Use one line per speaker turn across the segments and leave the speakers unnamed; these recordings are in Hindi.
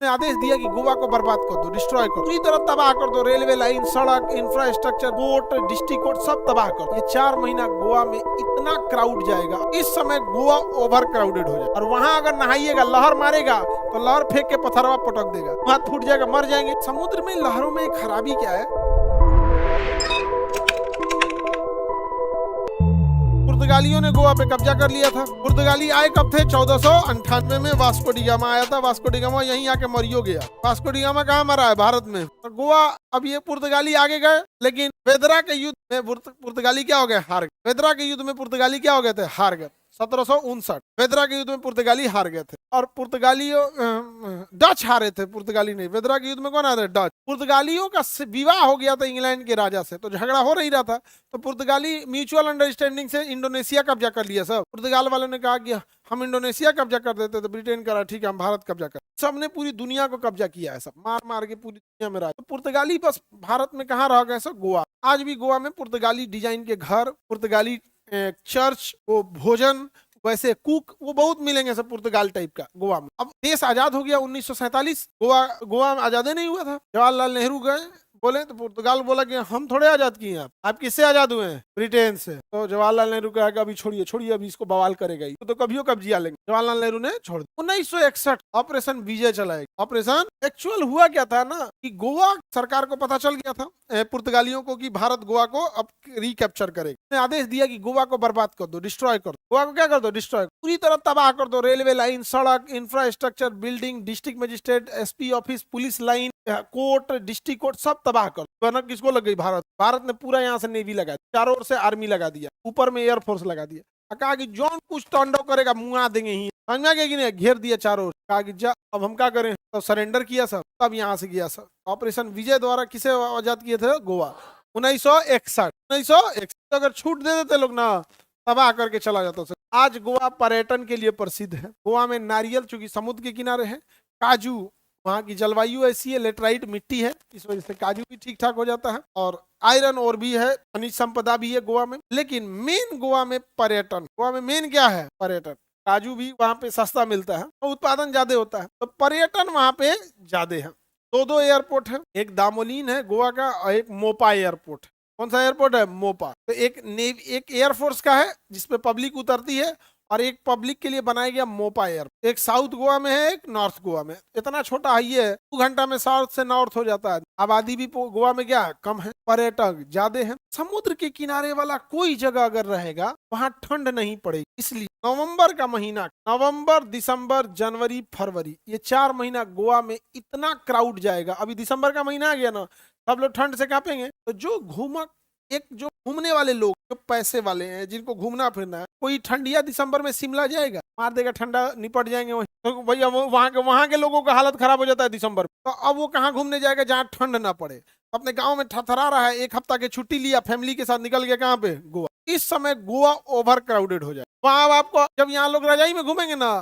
ने आदेश दिया कि गोवा को बर्बाद कर दो, डिस्ट्रॉय कर दो, पूरी तरह तबाह कर दो। रेलवे लाइन, सड़क, इंफ्रास्ट्रक्चर, कोर्ट, डिस्ट्रिक्ट कोर्ट सब तबाह कर दो। ये 4 महीना गोवा में इतना क्राउड जाएगा, इस समय गोवा ओवर क्राउडेड हो जाएगा। और वहां अगर नहाइएगा, लहर मारेगा तो लहर फेंक के पत्थरवा पटक देगा, हाथ फूट जाएगा, मर जाएंगे। समुद्र में लहरों में खराबी क्या है, पुर्तगालियों ने गोवा पे कब्जा कर लिया था। पुर्तगाली आए कब थे? 1498 में वास्को डी गामा आया था। वास्को डी गामा यहीं आके मरियो गया। वास्को डी गामा कहाँ मरा है? भारत में। तो गोवा, अब ये पुर्तगाली आगे गए, लेकिन वेदरा के युद्ध में पुर्तगाली क्या हो गए? हार गए। वेदरा के युद्ध में पुर्तगाली क्या हो गए थे? हार गए। 1759 वेदरा के युद्ध में पुर्तगाली हार गए थे। और पुर्तगालियों डच हारे थे, पुर्तगाली नहीं। वेदरा के युद्ध में कौन हारे? डच। पुर्तगालियों का विवाह हो गया था इंग्लैंड के राजा से, तो झगड़ा हो नहीं रहा था। तो पुर्तगाली म्यूचुअल अंडरस्टैंडिंग से इंडोनेशिया कब्जा कर लिया। सब पुर्तगाल वालों ने कहा कि हम इंडोनेशिया कब्जा कर देते, तो ब्रिटेन करा ठीक है हम भारत कब्जा कर। सबने पूरी दुनिया को कब्जा किया है, सब मार मार के पूरी दुनिया में राज। तो पुर्तगाली बस भारत में कहाँ रह गए? सब गोवा। आज भी गोवा में पुर्तगाली डिजाइन के घर, पुर्तगाली चर्च, वो भोजन, वैसे कुक, वो बहुत मिलेंगे सब पुर्तगाल टाइप का गोवा में। अब देश आजाद हो गया 1947। गोवा आजाद नहीं हुआ था। जवाहरलाल नेहरू गए, बोले तो पुर्तगाल बोला कि हम थोड़े आजाद किए हैं, आप किससे आजाद हुए हैं? ब्रिटेन से। तो जवाहरलाल नेहरू कहा कि अभी छोड़िए छोड़िए, अभी इसको बवाल करेगा ही, तो कभी कब्जिया लेंगे। जवाहरलाल नेहरू ने छोड़ दिया। 1961 ऑपरेशन विजय चलाया। ऑपरेशन एक्चुअल हुआ क्या था ना, कि गोवा सरकार को पता चल गया था पुर्तगालियों को कि भारत गोवा को अब रिकैप्चर करेगा। ने आदेश दिया कि गोवा को बर्बाद कर दो, डिस्ट्रॉय कर दो। गोवा को क्या कर दो? डिस्ट्रॉय, पूरी तरह तबाह कर दो। रेलवे लाइन, सड़क, infrastructure, building, district magistrate, SP office, police line, court, district court सब तबाह कर। भनक किसको लग गई? भारत ने पूरा यहाँ से नेवी लगा दिया, चारों ओर से आर्मी लगा दिया, ऊपर में एयरफोर्स लगा दिया। कहा कि जौन कुछ तांडव करेगा मुआ देंगे ही, समझ में आ गया कि नहीं? घेर दिया चारों ओर। कहा कि जा अब हम क्या करें, तो सरेंडर किया सब, तब यहाँ से गया सब। ऑपरेशन विजय द्वारा किसे आजाद किए थे? गोवा। 1961 अगर छूट दे देते लोग ना, तबाह करके चला जाता सर। आज गोवा पर्यटन के लिए प्रसिद्ध है। गोवा में नारियल, चूंकि समुद्र के किनारे है, काजू, वहाँ की जलवायु ऐसी है, लेटराइट मिट्टी है, इस वजह से काजू भी ठीक ठाक हो जाता है। और आयरन और भी है, खनिज संपदा भी है गोवा में। लेकिन मेन गोवा में पर्यटन, गोवा में मेन क्या है? पर्यटन। काजू भी वहाँ पे सस्ता मिलता है और उत्पादन ज्यादा होता है, तो पर्यटन वहाँ पे ज्यादा है। दो एयरपोर्ट है, एक दामोलिन है गोवा का और एक मोपा एयरपोर्ट। कौन सा एयरपोर्ट है? मोपा। तो एक एयरफोर्स का है जिसपे पब्लिक उतरती है, और एक पब्लिक के लिए बनाया गया मोपा एयरपोर्ट। एक साउथ गोवा में है, एक नॉर्थ गोवा में। इतना छोटा हाईवे है, 2 घंटा में साउथ से नॉर्थ हो जाता है। आबादी भी गोवा में क्या कम है, पर्यटक ज्यादा है। समुद्र के किनारे वाला कोई जगह अगर रहेगा वहां ठंड नहीं पड़ेगी। इसलिए नवंबर का महीना, नवंबर, दिसंबर, जनवरी, फरवरी, ये 4 महीना गोवा में इतना क्राउड जाएगा। अभी दिसंबर का महीना आ गया ना, सब लोग ठंड से कांपेंगे। तो जो जो घूमने वाले लोग, जो पैसे वाले हैं, जिनको घूमना फिरना है, कोई ठंडिया दिसंबर में शिमला जाएगा? मार देगा, ठंडा, निपट जाएंगे वहीं। तो भैया वहां के लोगों का हालत खराब हो जाता है दिसंबर में। तो अब वो कहाँ घूमने जाएगा जहाँ ठंड ना पड़े? अपने गाँव में थरथरा रहा है, 1 हफ्ता की छुट्टी लिया, फैमिली के साथ निकल गया कहाँ पे? गोवा। इस समय गोवा ओवर क्राउडेड हो जाए। वहां आपको, जब यहाँ लोग रजाई में घूमेंगे ना,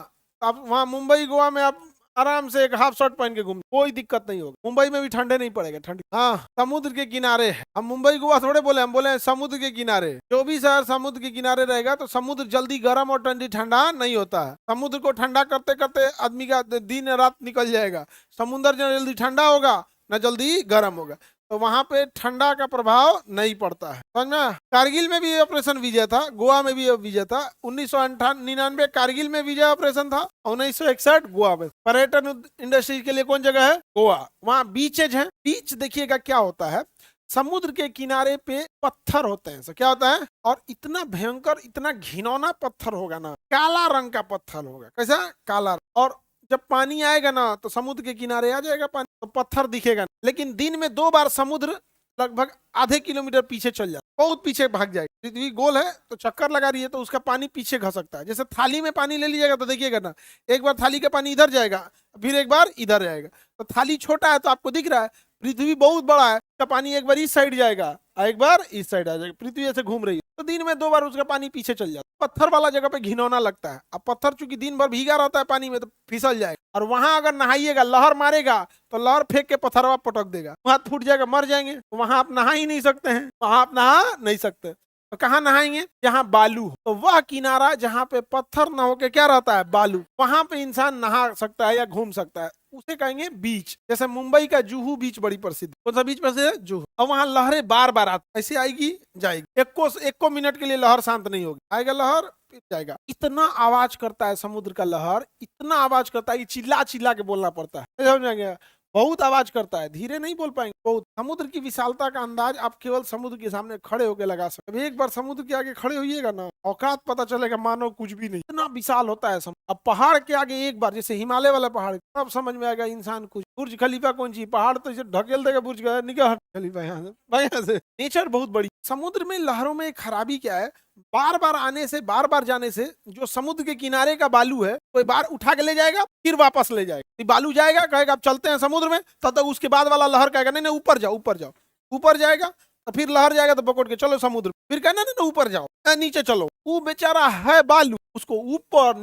आप वहाँ मुंबई गोवा में आप आराम से एक हाफ शर्ट पहन के घूम, कोई दिक्कत नहीं होगी। मुंबई में भी ठंडे नहीं पड़ेगा, ठंडी। हाँ, समुद्र के किनारे है। हम मुंबई गोवा थोड़े बोले, हम बोले समुद्र के किनारे। जो भी शहर समुद्र के किनारे रहेगा तो समुद्र जल्दी गर्म और ठंडा नहीं होता है। समुद्र को ठंडा करते करते आदमी का दिन रात निकल जाएगा। समुद्र न जल्दी ठंडा होगा न जल्दी गर्म होगा, तो वहां पे ठंडा का प्रभाव नहीं पड़ता है, समझना। कारगिल में भी ऑपरेशन विजय था, गोवा में भी विजय था। 1999 कारगिल में विजय ऑपरेशन था, 1961 गोवा में। पर्यटन इंडस्ट्री के लिए कौन जगह है? गोवा। वहाँ बीचेज है। बीच देखिएगा क्या होता है, समुद्र के किनारे पे पत्थर होते हैं। क्या होता है? और इतना भयंकर, इतना घिनौना पत्थर होगा ना, काला रंग का पत्थर होगा। कैसा? काला। और जब पानी आएगा ना तो समुद्र के किनारे आ जाएगा पानी, तो पत्थर दिखेगा। लेकिन दिन में 2 बार समुद्र लगभग आधे किलोमीटर पीछे चल जाता, बहुत पीछे भाग जाएगा। पृथ्वी गोल है तो चक्कर लगा रही है, तो उसका पानी पीछे खसकता है। जैसे थाली में पानी ले लीजिएगा तो देखिएगा ना, एक बार थाली का पानी इधर जाएगा, फिर एक बार इधर जाएगा। तो थाली छोटा है तो आपको दिख रहा है, पृथ्वी बहुत बड़ा है, उसका पानी एक बार इस साइड जाएगा, एक बार इस साइड आ जाएगा। पृथ्वी ऐसे घूम रही है, तो दिन में 2 बार उसका पानी पीछे चल जाता है। पत्थर वाला जगह पे घिनौना लगता है। अब पत्थर चूंकि दिन भर भीगा रहता है पानी में, तो फिसल जाएगा। और वहां अगर नहाइएगा, लहर मारेगा तो लहर फेंक के पत्थरवा पटक देगा, हाथ फूट जाएगा, मर जाएंगे। तो वहां आप नहा ही नहीं सकते हैं, वहां आप नहा नहीं सकते। तो कहाँ नहाएंगे? जहाँ बालू हो। तो वह किनारा जहाँ पे पत्थर ना होके क्या रहता है? बालू। वहां पे इंसान नहा सकता है या घूम सकता है। उसे कहेंगे बीच। जैसे मुंबई का जुहू बीच बड़ी प्रसिद्ध, कौन सा बीच प्रसिद्ध है? जुहू। और वहां लहरें बार बार आती, ऐसे आएगी जाएगी, एको मिनट के लिए लहर शांत नहीं होगी, आएगा लहर फिर जाएगा। इतना आवाज करता है समुद्र का लहर, इतना आवाज करता है कि चिल्ला चिल्ला के बोलना पड़ता है, समझ गया? बहुत आवाज करता है, धीरे नहीं बोल पाएंगे बहुत। समुद्र की विशालता का अंदाज आप केवल समुद्र के सामने खड़े होकर लगा सकते। अब एक बार समुद्र के आगे खड़े होइएगा ना, औकात पता चलेगा, मानो कुछ भी नहीं, इतना विशाल होता है समुद्र। अब पहाड़ के आगे एक बार, जैसे हिमालय वाला पहाड़, तब समझ में आएगा इंसान कुछ। बुर्ज खलीफा कौन चीज, पहाड़ तो इसे ढकेल देगा, बुर्ज का निगाह खलीफा यहाँ से, भाई यहाँ से। नेचर बहुत बड़ी। समुद्र में लहरों में एक खराबी क्या है, बार बार आने से, बार बार जाने से, जो समुद्र के किनारे का बालू है, कोई बार उठा के ले जाएगा फिर वापस ले जाएगा। बालू जाएगा, कहेगा अब चलते हैं समुद्र में, तब तक उसके बाद वाला लहर कहेगा नहीं नहीं ऊपर जाओ, ऊपर जाओ। ऊपर जाएगा तो फिर लहर जाएगा तो पकड़ के चलो समुद्र, फिर कहना ना ऊपर जाओ, नीचे चलो। वो बेचारा है बालू, उसको ऊपर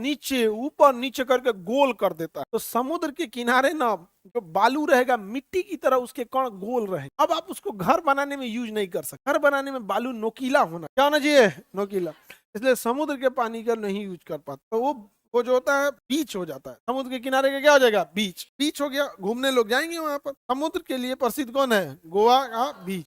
नीचे करके गोल कर देता है। तो समुद्र के किनारे ना जो बालू रहेगा, मिट्टी की तरह उसके कण गोल रहे। अब आप उसको घर बनाने में यूज नहीं कर सकते, घर बनाने में बालू नोकीला होना, क्या होना चाहिए? नोकीला। इसलिए समुद्र के पानी का नहीं यूज कर पाते, तो वो जो होता है बीच हो जाता है। समुद्र के किनारे का क्या हो जाएगा? बीच। बीच हो गया, घूमने लोग जाएंगे वहां पर। समुद्र के लिए प्रसिद्ध कौन है? गोवा का बीच।